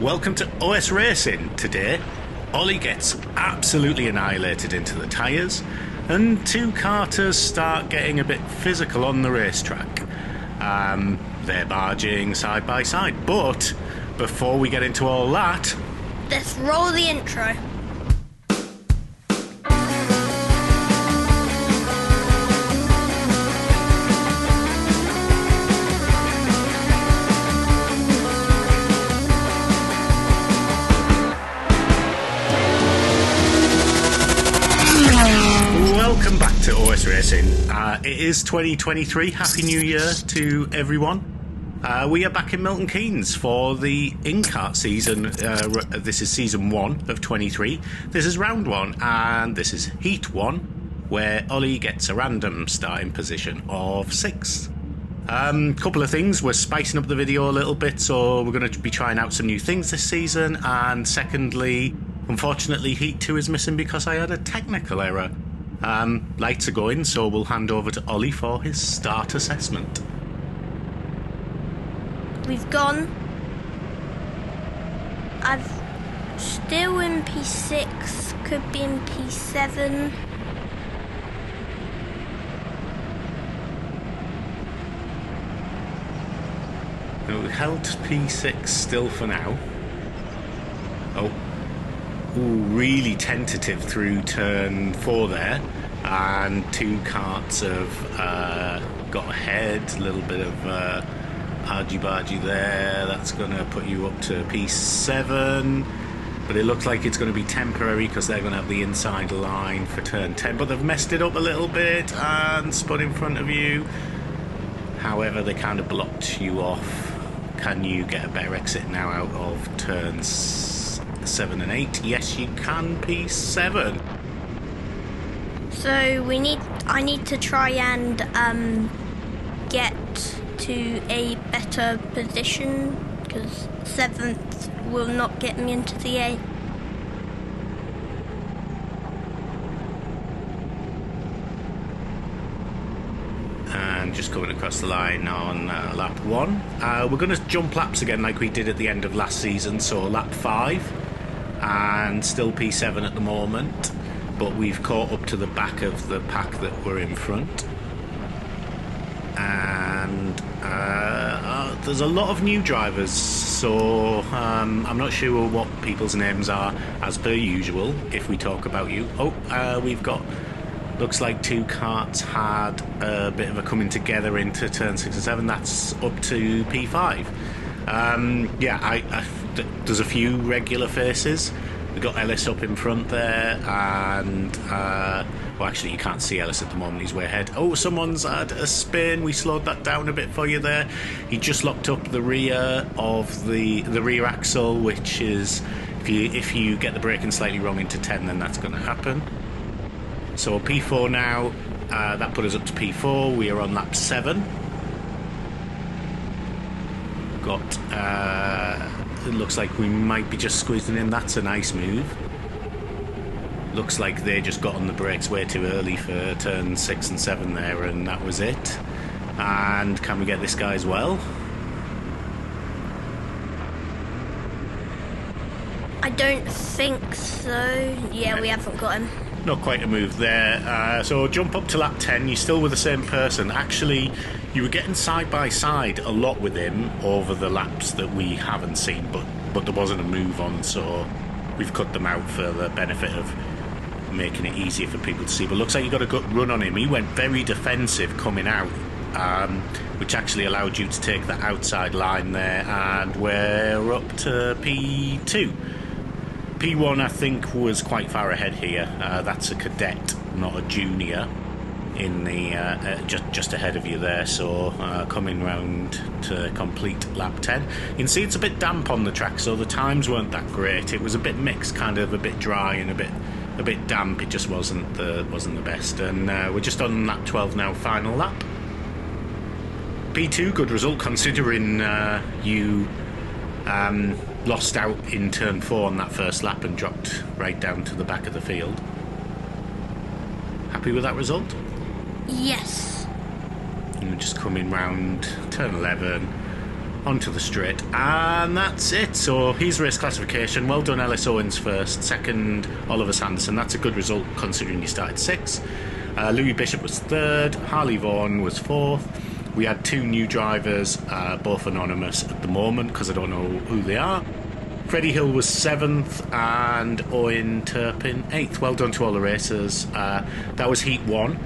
Welcome to OS Racing. Today, Ollie gets absolutely annihilated into the tyres, and two karters start getting a bit physical on the racetrack. They're barging side by side, but before we get into all that, let's roll the intro. welcome back to OS Racing. It is 2023. Happy New Year to everyone. We are back in Milton Keynes for the InKart season. This is season 1 of 23. This is round 1, and this is heat 1, where Ollie gets a random starting position of 6. Couple of things. We're spicing up the video a little bit, so we're going to be trying out some new things this season. And secondly, unfortunately, heat 2 is missing because I had a technical error. Lights are going, so we'll hand over to Ollie for his start assessment. We've gone. I've still in P6, could be in P7. We held P6 still for now. Really tentative through turn 4 there, and two karts have got ahead. A little bit of argy-bargy there. That's going to put you up to P7, but it looks like it's going to be temporary because they're going to have the inside line for turn 10, but they've messed it up a little bit and spun in front of you. However, they kind of blocked you off. Can you get a better exit now out of turns 7 and 8? Yes, you can. P7. So I need to try and get to a better position, because 7th will not get me into the 8. And just coming across the line on lap 1. We're going to jump laps again like we did at the end of last season, so lap 5. And still P7 at the moment, but we've caught up to the back of the pack that were in front. And there's a lot of new drivers, so I'm not sure what people's names are as per usual if we talk about you. We've got, looks like two karts had a bit of a coming together into turn 6 and 7. That's up to P5. There's a few regular faces. We've got Ellis up in front there, and actually you can't see Ellis at the moment, he's way ahead. Someone's had a spin. We slowed that down a bit for you there. He just locked up the rear of the rear axle, which is, if you get the braking slightly wrong into 10, then that's going to happen. So P4 now, that put us up to P4. We are on lap 7. It looks like we might be just squeezing in. That's a nice move. Looks like they just got on the brakes way too early for turn 6 and 7 there, and that was it. And can we get this guy as well? I don't think so. Yeah, we haven't got him. Not quite a move there. So jump up to lap 10. You're still with the same person. Actually, you were getting side by side a lot with him over the laps that we haven't seen, but there wasn't a move on, so we've cut them out for the benefit of making it easier for people to see. But looks like you got a good run on him. He went very defensive coming out, which actually allowed you to take the outside line there, and we're up to P2. P1, I think, was quite far ahead here. That's a cadet, not a junior, in the just ahead of you there. So coming round to complete lap 10. You can see it's a bit damp on the track, so the times weren't that great. It was a bit mixed, kind of a bit dry and a bit damp. It just wasn't the best. And we're just on lap 12 now, final lap. P2, good result considering you lost out in turn 4 on that first lap and dropped right down to the back of the field. Happy with that result? Yes. And we're just coming round turn 11. onto the straight, and that's it. So his race classification, well done Ellis Owens first, second Oliver Sanderson. That's a good result considering he started 6th. Louis Bishop was 3rd, Harley Vaughan was 4th. We had 2 new drivers, both anonymous at the moment because I don't know who they are. Freddie Hill was 7th and Owen Turpin 8th. Well done to all the racers. That was Heat 1.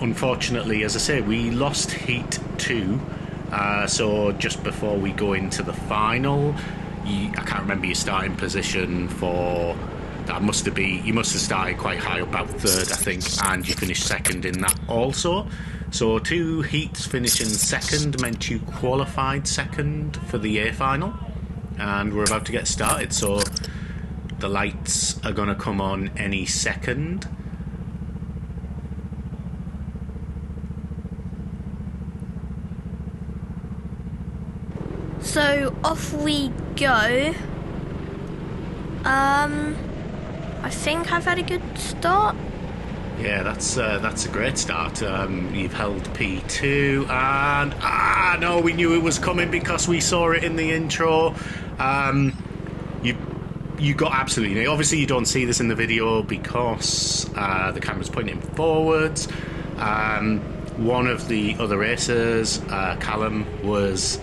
Unfortunately, as I say, we lost Heat 2. So just before we go into the final, I can't remember your starting position for... That must have been... You must have started quite high, about 3rd, I think, and you finished 2nd in that also. So 2 heats finishing 2nd meant you qualified 2nd for the A final. And we're about to get started, so the lights are going to come on any second. So off we go. I think I've had a good start. Yeah, that's a great start. You've held P2, and no, we knew it was coming because we saw it in the intro. You got absolutely... Obviously, you don't see this in the video because the camera's pointing forwards. One of the other racers, Callum, was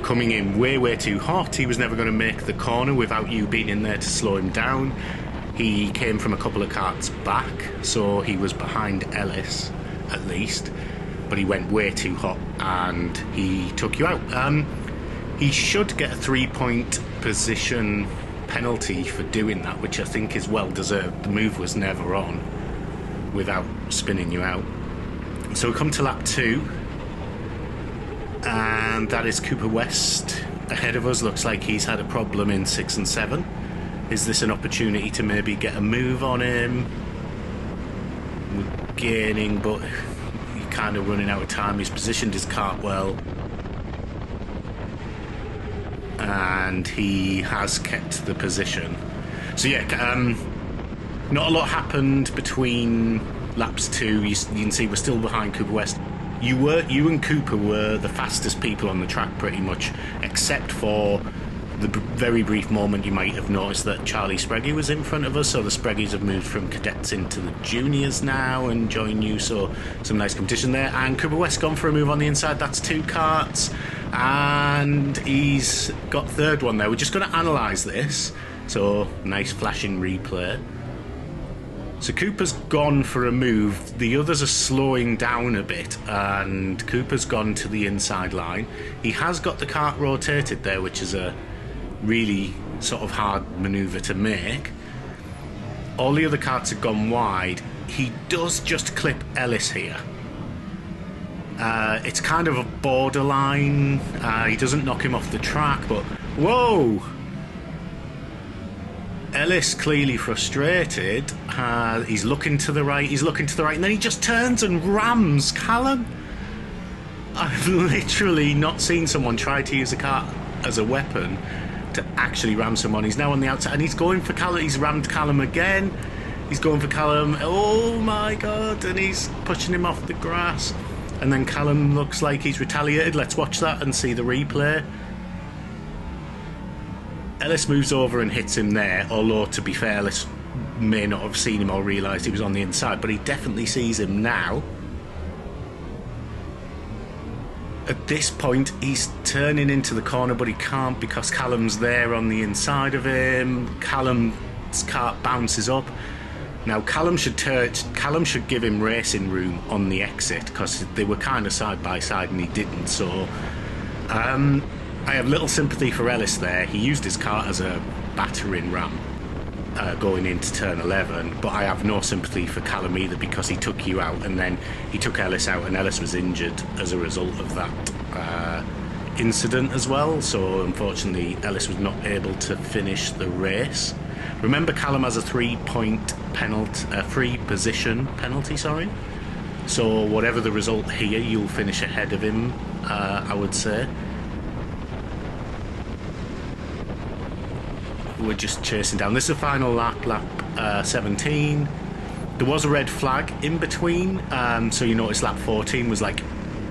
coming in way too hot. He was never going to make the corner without you being in there to slow him down. He came from a couple of karts back, so he was behind Ellis at least, but he went way too hot and he took you out. He should get a 3-point position penalty for doing that, which I think is well deserved. The move was never on without spinning you out. So we come to lap 2, and that is Cooper West ahead of us. Looks like he's had a problem in 6 and 7. Is this an opportunity to maybe get a move on him? We're gaining, but he's kind of running out of time. He's positioned his kart well, and he has kept the position. So yeah, not a lot happened between laps 2. You can see we're still behind Cooper West. You and Cooper were the fastest people on the track pretty much, except for the very brief moment you might have noticed that Charlie Spreggy was in front of us. So the Spreggies have moved from cadets into the juniors now and join you, so some nice competition there. And Cooper West gone for a move on the inside. That's 2 karts, and he's got 3rd one there. We're just going to analyse this. So nice flashing replay. So Cooper's gone for a move. The others are slowing down a bit, and Cooper's gone to the inside line. He has got the kart rotated there, which is a really sort of hard manoeuvre to make. All the other karts have gone wide. He does just clip Ellis here. It's kind of a borderline. He doesn't knock him off the track, but whoa! Ellis clearly frustrated. He's looking to the right, and then he just turns and rams Callum. I've literally not seen someone try to use a kart as a weapon to actually ram someone. He's now on the outside, and he's going for Callum. He's rammed Callum again. He's going for Callum. Oh my god, and he's pushing him off the grass. And then Callum looks like he's retaliated. Let's watch that and see the replay. Ellis moves over and hits him there, although to be fair, Ellis may not have seen him or realised he was on the inside, but he definitely sees him now. At this point, he's turning into the corner, but he can't because Callum's there on the inside of him. Callum's kart bounces up. Now, Callum should give him racing room on the exit because they were kind of side by side and he didn't, so... I have little sympathy for Ellis there. He used his kart as a battering ram going into turn 11, but I have no sympathy for Callum either because he took you out and then he took Ellis out, and Ellis was injured as a result of that incident as well, so unfortunately Ellis was not able to finish the race. Remember, Callum has a 3-point penalty, a free position penalty, sorry. So whatever the result here, you'll finish ahead of him, I would say. We're just chasing down. This is the final lap 17. There was a red flag in between, so you notice lap 14 was like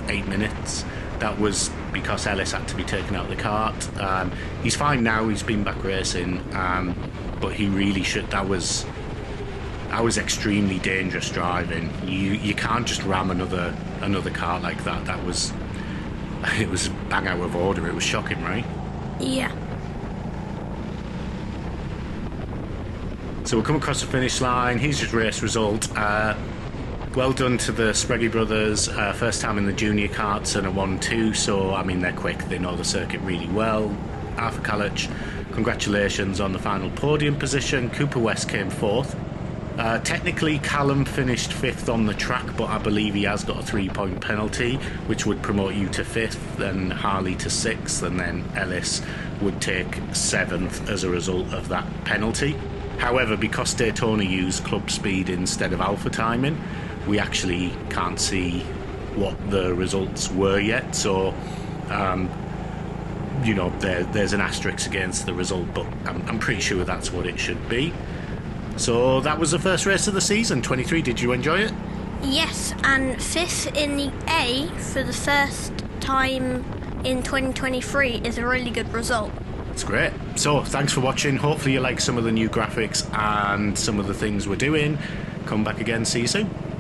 8 minutes. That was because Ellis had to be taken out of the kart. He's fine now, he's been back racing, but he really should. That was extremely dangerous driving. You can't just ram another kart like that. It was bang out of order. It was shocking, right? Yeah. So we'll come across the finish line. Here's his race result. Well done to the Spreggy brothers. First time in the junior karts and a 1-2. So, I mean, they're quick. They know the circuit really well. Arthur Kalich, congratulations on the final podium position. Cooper West came fourth. Technically, Callum finished fifth on the track, but I believe he has got a 3-point penalty, which would promote you to fifth, then Harley to sixth, and then Ellis would take seventh as a result of that penalty. However, because Daytona used club speed instead of alpha timing, we actually can't see what the results were yet. So, you know, there's an asterisk against the result, but I'm pretty sure that's what it should be. So that was the first race of the season, 23. Did you enjoy it? Yes, and fifth in the A for the first time in 2023 is a really good result. It's great. So thanks for watching. Hopefully you like some of the new graphics and some of the things we're doing. Come back again. See you soon.